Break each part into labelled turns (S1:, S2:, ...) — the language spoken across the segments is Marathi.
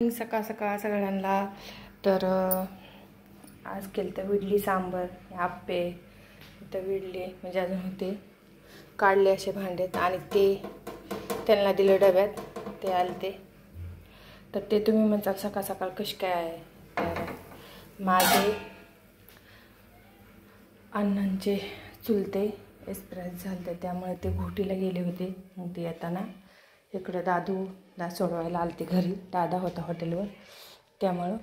S1: सकाळ सकाळ सगळ्यांना तर आज केलं तर इडली सांबर आप्पे तर इडली म्हणजे अजून होते काढले असे भांडेत आणि ते त्यांना दिलं डब्यात ते आलते तर ते तुम्ही म्हणता सकाळ सकाळ कशी काय आहे तर माझे अण्णांचे चुलते एक्सप्रेस झाले त्यामुळे ते घोटीला गेले होते मग ते येताना इकडं दादूला सोडवायला आलते घरी दादा होता हॉटेलवर त्यामुळं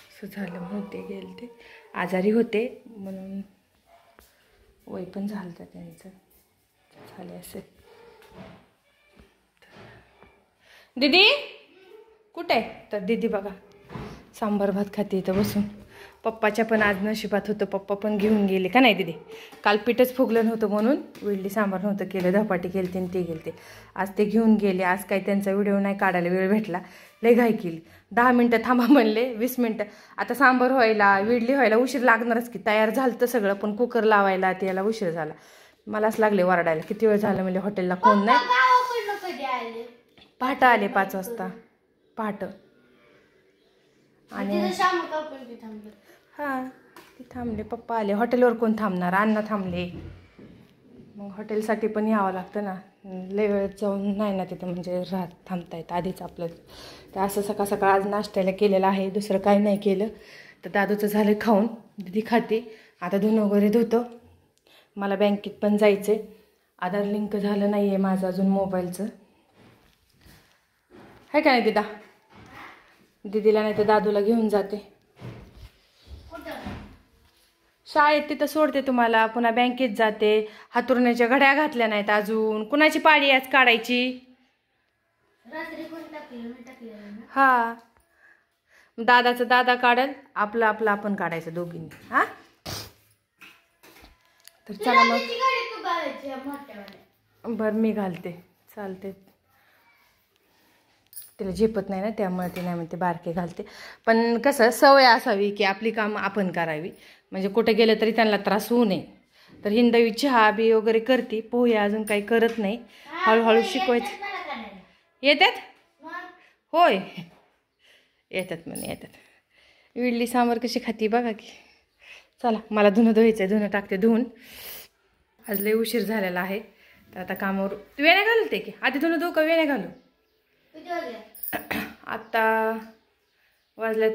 S1: असं झालं म्हणून ते गेले ते आजारी होते म्हणून वय पण झालं त्यांचं झाले असे दीदी कुठे आहे तर दीदी बघा सांबार भात खाते इथं बसून पप्पाच्या पण आज नशिबात होतं पप्पा पण घेऊन गेले का नाही दीदी काल पीठच फुगलं नव्हतं म्हणून इडली सांबार नव्हतं केलं धपाटी केली ते गेले ते आज ते घेऊन गेले आज काही त्यांचा व्हिडिओ नाही काढायला वेळ भेटला लय घाई केली 10 मिनटं थांबा म्हणले 20 मिनटं आता सांबार व्हायला इडली व्हायला उशीर लागणारच की तयार झालं तर सगळं पण कुकर लावायला त्याला उशीर झाला मलाच लागले वरडायला किती वेळ झालं म्हणजे हॉटेलला कोण नाही पहाटे आले 5 वाजता पहाटे आणि हां ते थांबले पप्पा आले हॉटेलवर कोण थांबणार अण्णा थांबले मग हॉटेलसाठी पण यावं लागतं ना लय वेळ जाऊन नाही ना तिथं म्हणजे थांबता येत आधीच आपलं तर असं सकाळ सकाळ आज नाश्त्याला केलेलं आहे दुसरं काही नाही केलं तर दादूचं झालं खाऊन दीदी खाते आता धुणं वगैरे धुतं मला बँकेत पण जायचं आहे आधार लिंक झालं नाही आहे माझं अजून मोबाईलचं आहे का नाही दिदा दीदीला नाही तर दादूला घेऊन जाते शाळेत तिथं सोडते तुम्हाला पुन्हा बँकेत जाते हातुरण्याच्या घड्या घातल्या नाहीत अजून कुणाची पाळी आज काढायची हा दादाचं दादा काढल आपलं आपलं आपण काढायचं दोघींनी हा तर चला मग बरं मी घालते चालते तिला झेपत नाही ना त्यामुळे ती नाही म्हणते बारके घालते पण कसं सवय असावी की आपली कामं आपण करावी म्हणजे कुठे गेलं तरी त्यांना त्रास होऊ नये तर हिंदवी चहा बी वगैरे करते पोहे अजून काही करत नाही हळूहळू शिकवायचं येतात होय येतात म्हणे येतात इडली सांबार कशी खाती बघा की चला मला धुणं धुवायचं आहे धुणं टाकते धुवून आज लय उशीर झालेला आहे तर आता कामावर वेण्या घालते की आधी धुणं धुवू का वेण्या घालू आता वाजल्यात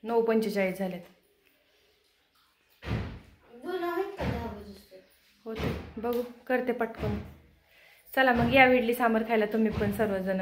S1: 9:45 झाल्यात होते बघू करते पटकन चला मग या इडली सांबार खायला तुम्ही पण सर्वजण